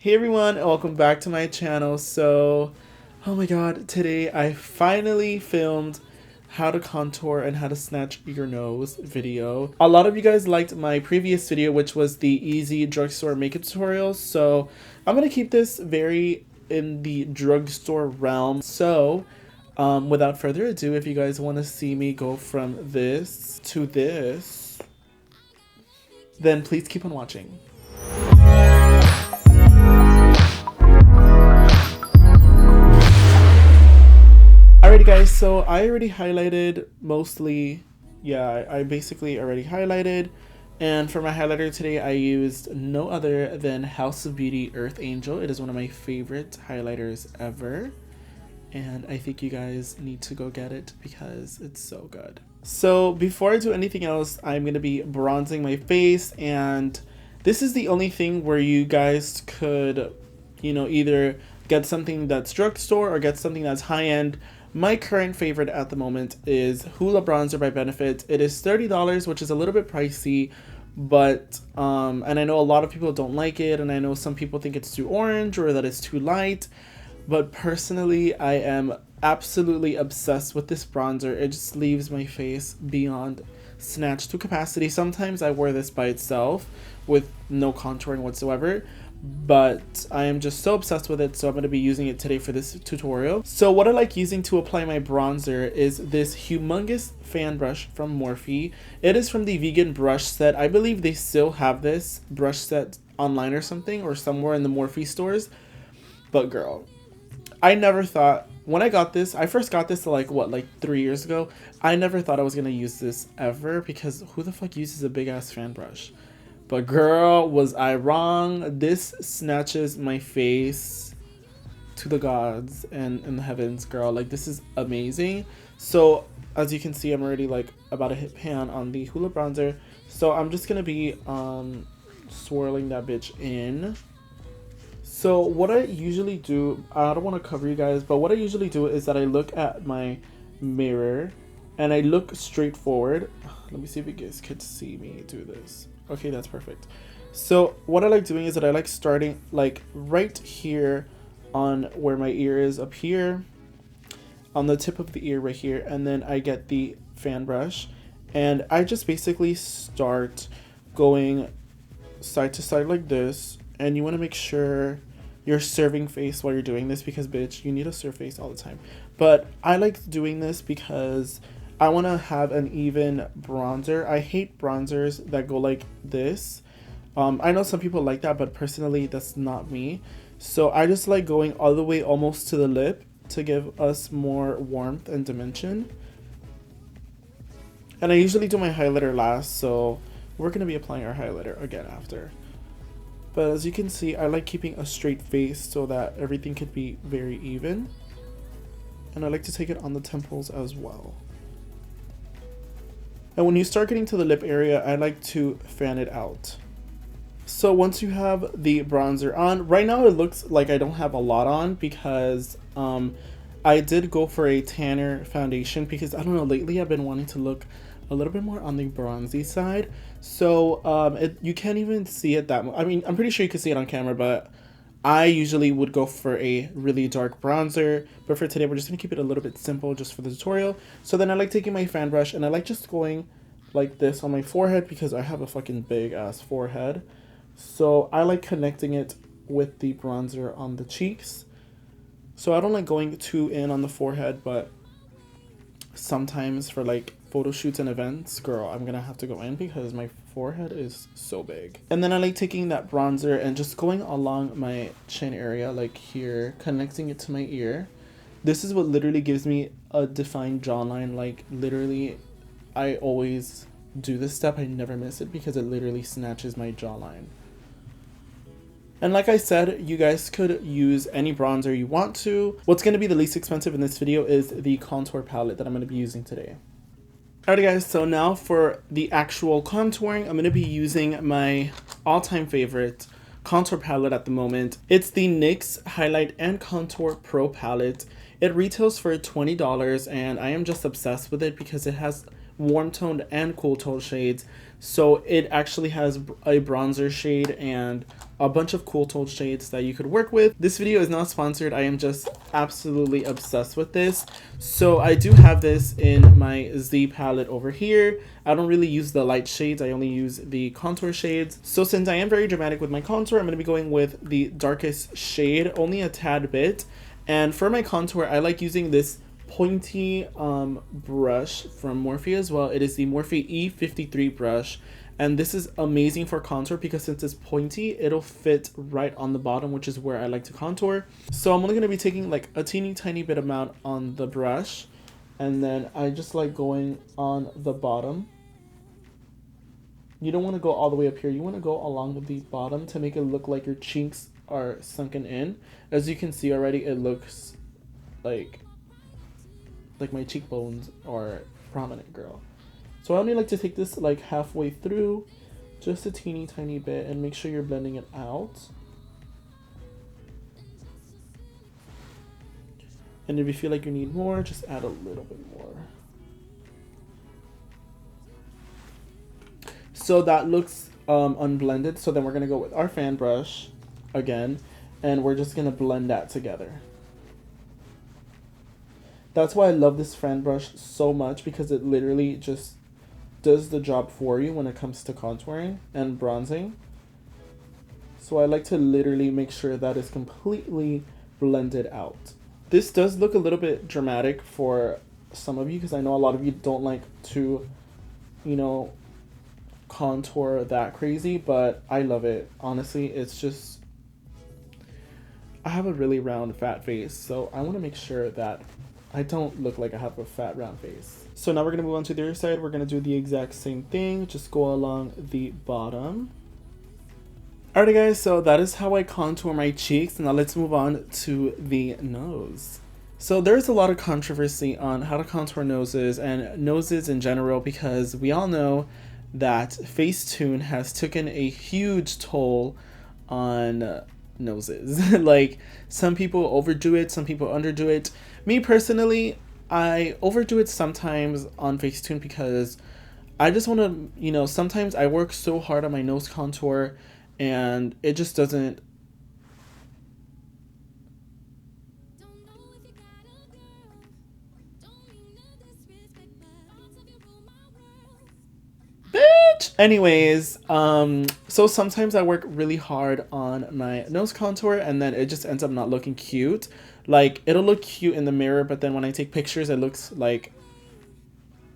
Hey everyone, welcome back to my channel. Oh my god, today I finally filmed how to contour and how to snatch your nose video. A lot of you guys liked my previous video, which was the easy drugstore makeup tutorial, so I'm gonna keep this very in the drugstore realm. Without further ado, if you guys want to see me go from this to this, then please keep on watching. Alrighty guys, so I already highlighted mostly, I basically already highlighted, and for my highlighter today I used no other than House of Beauty Earth Angel. It is one of my favorite highlighters ever, and I think you guys need to go get it because it's so good. So before I do anything else, I'm going to be bronzing my face, and this is the only thing where you guys could, either get something that's drugstore or get something that's high-end. My current favorite at the moment is Hoola Bronzer by Benefit. It is $30, which is a little bit pricey, but and I know a lot of people don't like it, and I know some people think it's too orange or that it's too light, but personally I am absolutely obsessed with this bronzer. It just leaves my face beyond Snatch to capacity. Sometimes I wear this by itself with no contouring whatsoever, but I am just so obsessed with it, so I'm going to be using it today for this tutorial. So what I like using to apply my bronzer is this humongous fan brush from Morphine. It is from the vegan brush set. I believe they still have this brush set online or something, or somewhere in the Morphine stores. But girl, I never thought, when I got this, I first got this like 3 years ago. I never thought I was going to use this ever, because who the fuck uses a big ass fan brush? But girl, was I wrong. This snatches my face to the gods and in the heavens, girl. Like, this is amazing. So as you can see, I'm already like about to hit pan on the Hoola bronzer. So I'm just gonna be swirling that bitch in. So what I usually do, I don't want to cover you guys, but what I usually do is that I look at my mirror and I look straight forward. Let me see if you guys could see me do this. Okay, that's perfect. So what I like doing is that I like starting like right here on where my ear is, up here on the tip of the ear right here, and then I get the fan brush and I just basically start going side to side like this. And you want to make sure you're serving face while you're doing this, because bitch, you need to serve face all the time. But I like doing this because I want to have an even bronzer. I hate bronzers that go like this. I know some people like that, but personally that's not me. So I just like going all the way almost to the lip to give us more warmth and dimension. And I usually do my highlighter last, so we're going to be applying our highlighter again after. But as you can see, I like keeping a straight face so that everything could be very even. And I like to take it on the temples as well. And when you start getting to the lip area, I like to fan it out. So once you have the bronzer on, right now it looks like I don't have a lot on because I did go for a tanner foundation because, I don't know, lately I've been wanting to look a little bit more on the bronzy side. So you can't even see it that much. I mean, I'm pretty sure you can see it on camera, but I usually would go for a really dark bronzer, but for today we're just gonna keep it a little bit simple just for the tutorial. So then I like taking my fan brush and I like just going like this on my forehead because I have a fucking big ass forehead. So I like connecting it with the bronzer on the cheeks. So I don't like going too in on the forehead, but sometimes for like photo shoots and events, girl, I'm gonna have to go in because my forehead is so big. And then I like taking that bronzer and just going along my chin area, like here, connecting it to my ear. This is what literally gives me a defined jawline. Like, literally, I always do this step. I never miss it because it literally snatches my jawline. And like I said, you guys could use any bronzer you want to. What's going to be the least expensive in this video is the contour palette that I'm going to be using today. Alright guys, so now for the actual contouring, I'm going to be using my all-time favorite contour palette at the moment. It's the NYX Highlight and Contour Pro palette. It retails for $20 and I am just obsessed with it because it has warm toned and cool tone shades. So it actually has a bronzer shade and a bunch of cool tone shades that you could work with. This video is not sponsored. I am just absolutely obsessed with this. So I do have this in my Z palette over here. I don't really use the light shades. I only use the contour shades. So since I am very dramatic with my contour, I'm going to be going with the darkest shade, only a tad bit. And for my contour, I like using this pointy brush from Morphe as well. It is the Morphe E53 brush. And this is amazing for contour because since it's pointy, it'll fit right on the bottom, which is where I like to contour. So I'm only going to be taking like a teeny tiny bit amount on the brush. And then I just like going on the bottom. You don't want to go all the way up here. You want to go along the bottom to make it look like your cheeks are sunken in. As you can see already, it looks like my cheekbones are prominent, girl. So I only like to take this like halfway through, just a teeny tiny bit, and make sure you're blending it out. And if you feel like you need more, just add a little bit more. So that looks unblended. So then we're gonna go with our fan brush again, and we're just gonna blend that together. That's why I love this fan brush so much, because it literally just does the job for you when it comes to contouring and bronzing. So I like to literally make sure that is completely blended out. This does look a little bit dramatic for some of you, because I know a lot of you don't like to, you know, contour that crazy, but I love it. Honestly, it's just, I have a really round fat face, so I want to make sure that I don't look like I have a fat round face. So now we're going to move on to the other side. We're going to do the exact same thing. Just go along the bottom. Alrighty guys, so that is how I contour my cheeks. Now let's move on to the nose. So there's a lot of controversy on how to contour noses and noses in general, because we all know that Facetune has taken a huge toll on noses. Like, some people overdo it, some people underdo it. Me personally, I overdo it sometimes on Facetune because I just want to, you know, sometimes I work so hard on my nose contour and it just doesn't. Bitch! Anyways, so sometimes I work really hard on my nose contour and then it just ends up not looking cute. Like, it'll look cute in the mirror, but then when I take pictures, it looks like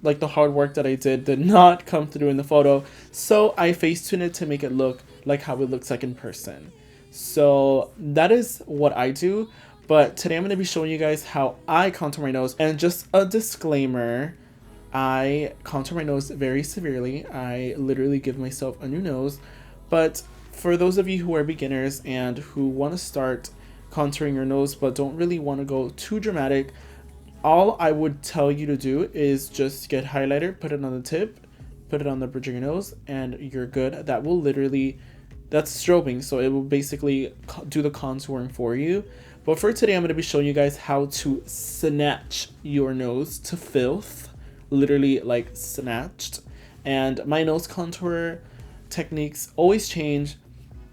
the hard work that I did not come through in the photo. So I Facetune it to make it look like how it looks like in person. So that is what I do. But today I'm going to be showing you guys how I contour my nose. And just a disclaimer, I contour my nose very severely. I literally give myself a new nose. But for those of you who are beginners and who want to start contouring your nose but don't really want to go too dramatic, all I would tell you to do is just get highlighter, put it on the tip, put it on the bridge of your nose, and you're good. That will literally, that's strobing, so it will basically do the contouring for you. But for today, I'm going to be showing you guys how to snatch your nose to filth, literally like snatched. And my nose contour techniques always change,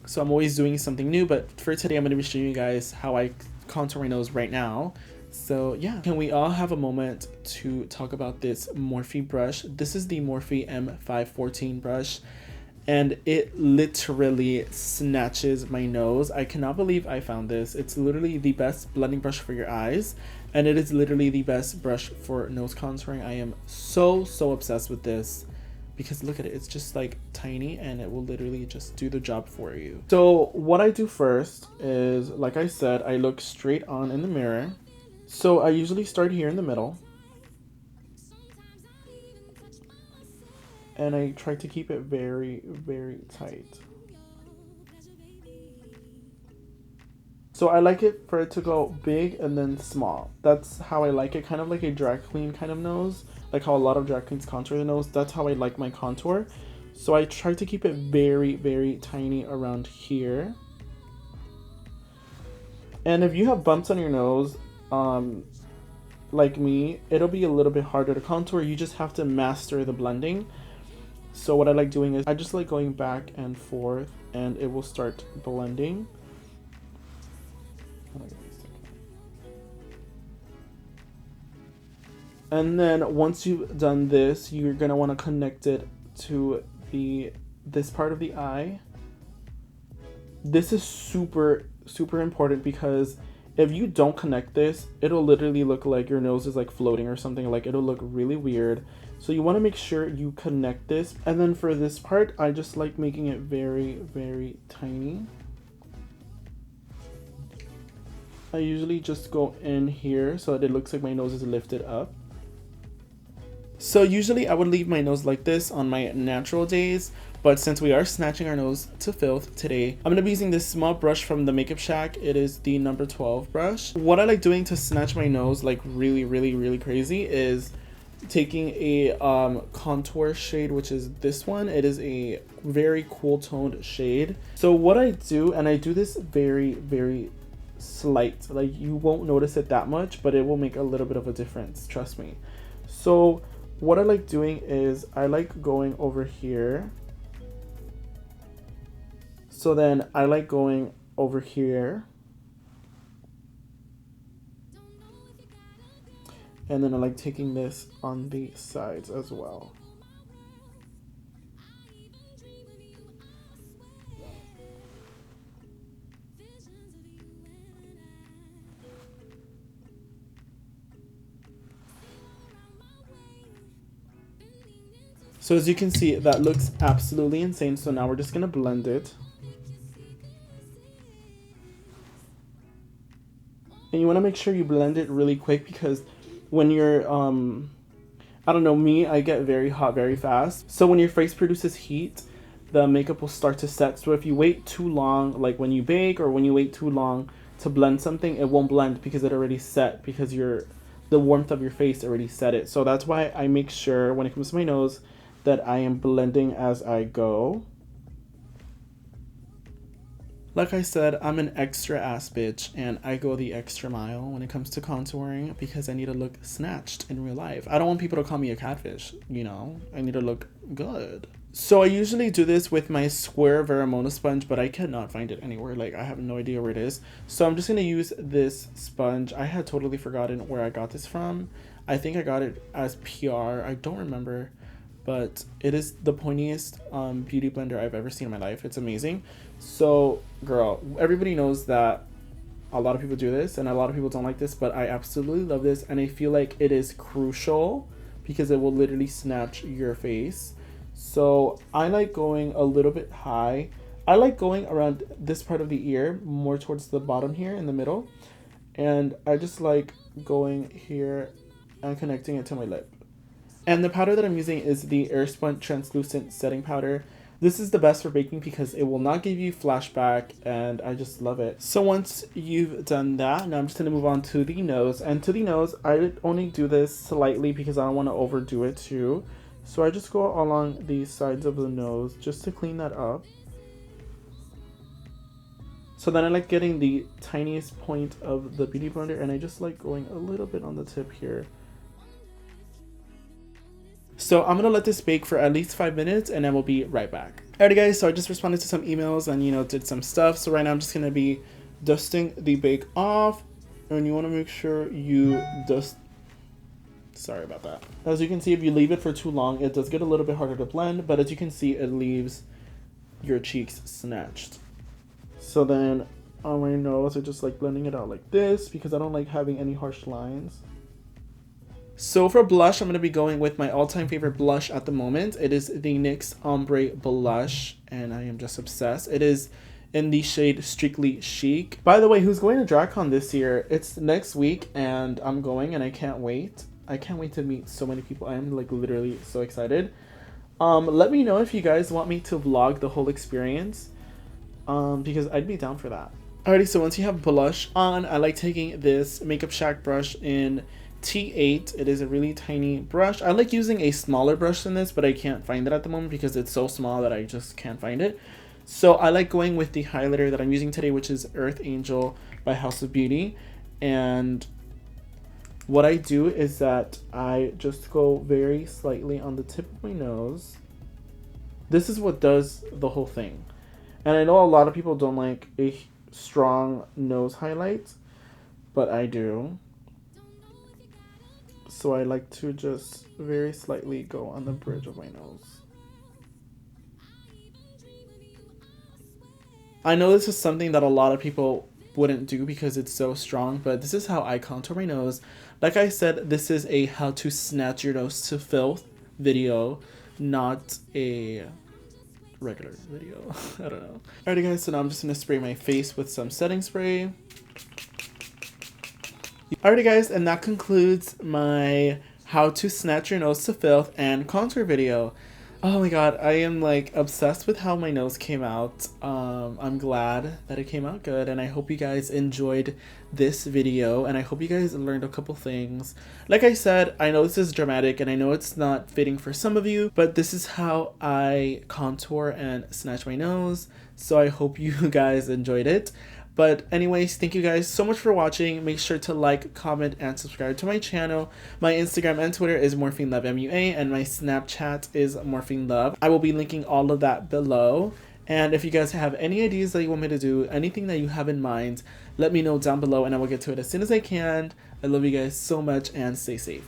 so I'm always doing something new. But for today, I'm going to be showing you guys how I contour my nose right now. So yeah, can we all have a moment to talk about this Morphe brush? This is the Morphe M514 brush, and it literally snatches my nose. I cannot believe I found this. It's literally the best blending brush for your eyes, and it is literally the best brush for nose contouring. I am so obsessed with this because look at it. It's just like tiny and it will literally just do the job for you. So what I do first is, like I said, I look straight on in the mirror. So I usually start here in the middle, and I try to keep it very tight. So I like it for it to go big and then small. That's how I like it, kind of like a drag queen kind of nose, like how a lot of drag queens contour the nose. That's how I like my contour. So I try to keep it very tiny around here. And if you have bumps on your nose, like me, it'll be a little bit harder to contour. You just have to master the blending. So what I like doing is I just like going back and forth, and it will start blending. And then once you've done this, you're gonna want to connect it to this part of the eye. This is super important, because if you don't connect this, it'll literally look like your nose is like floating or something. Like, it'll look really weird. So you want to make sure you connect this. And then for this part, I just like making it very tiny. I usually just go in here so that it looks like my nose is lifted up. So usually I would leave my nose like this on my natural days, but since we are snatching our nose to filth today, I'm going to be using this small brush from the Makeup Shack. It is the number 12 brush. What I like doing to snatch my nose like really crazy is taking a contour shade, which is this one. It is a very cool toned shade. So what I do, and I do this very slight, like you won't notice it that much, but it will make a little bit of a difference, trust me. So what I like doing is I like going over here. So then I like going over here. And then I like taking this on the sides as well. So as you can see, that looks absolutely insane. So now we're just gonna blend it. And you wanna make sure you blend it really quick, because when you're, I don't know, me, I get very hot very fast. So when your face produces heat, the makeup will start to set. So if you wait too long, like when you bake, or when you wait too long to blend something, it won't blend because it already set, because the warmth of your face already set it. So that's why I make sure when it comes to my nose that I am blending as I go. Like I said, I'm an extra ass bitch, and I go the extra mile when it comes to contouring, because I need to look snatched in real life. I don't want people to call me a catfish, you know? I need to look good. So I usually do this with my square Vermona sponge, but I cannot find it anywhere. Like, I have no idea where it is. So I'm just gonna use this sponge. I had totally forgotten where I got this from. I think I got it as PR. I don't remember. But it is the pointiest beauty blender I've ever seen in my life. It's amazing. So, girl, everybody knows that a lot of people do this and a lot of people don't like this, but I absolutely love this, and I feel like it is crucial because it will literally snatch your face. So I like going a little bit high. I like going around this part of the ear, more towards the bottom here in the middle, and I just like going here and connecting it to my lip. And the powder that I'm using is the Airspun Translucent Setting Powder. This is the best for baking because it will not give you flashback, and I just love it. So once you've done that, now I'm just going to move on to the nose. And to the nose, I only do this slightly because I don't want to overdo it too. So I just go along the sides of the nose just to clean that up. So then I like getting the tiniest point of the beauty blender, and I just like going a little bit on the tip here. So I'm gonna let this bake for at least 5 minutes, and then we'll be right back. Alrighty guys, so I just responded to some emails and did some stuff. So right now I'm just gonna be dusting the bake off, and you wanna make sure you dust. Sorry about that. As you can see, if you leave it for too long, it does get a little bit harder to blend, but as you can see, it leaves your cheeks snatched. So then on my nose, I just like blending it out like this because I don't like having any harsh lines. So for blush, I'm going to be going with my all-time favorite blush at the moment. It is the NYX Ombre Blush, and I am just obsessed. It is in the shade Strictly Chic. By the way, who's going to DragCon this year? It's next week, and I'm going, and I can't wait. I can't wait to meet so many people. I am like literally so excited. Let me know if you guys want me to vlog the whole experience, because I'd be down for that. Alrighty, so once you have blush on, I like taking this Makeup Shack brush in T8. It is a really tiny brush. I like using a smaller brush than this, but I can't find it at the moment because it's so small that I just can't find it. So I like going with the highlighter that I'm using today, which is Earth Angel by House of Beauty. And what I do is that I just go very slightly on the tip of my nose. This is what does the whole thing. And I know a lot of people don't like a strong nose highlight, but I do. So I like to just very slightly go on the bridge of my nose. I know this is something that a lot of people wouldn't do because it's so strong, but this is how I contour my nose. Like I said, this is a how to snatch your nose to filth video, not a regular video. I don't know. Alrighty guys, so now I'm just gonna spray my face with some setting spray. Alrighty guys, and that concludes my how to snatch your nose to filth and contour video. Oh my god, I am like obsessed with how my nose came out. I'm glad that it came out good, and I hope you guys enjoyed this video, and I hope you guys learned a couple things. Like I said, I know this is dramatic and I know it's not fitting for some of you, but this is how I contour and snatch my nose, so I hope you guys enjoyed it. But anyways, thank you guys so much for watching. Make sure to like, comment, and subscribe to my channel. My Instagram and Twitter is MorphineLove MUA, and my Snapchat is MorphineLove. I will be linking all of that below. And if you guys have any ideas that you want me to do, anything that you have in mind, let me know down below and I will get to it as soon as I can. I love you guys so much and stay safe.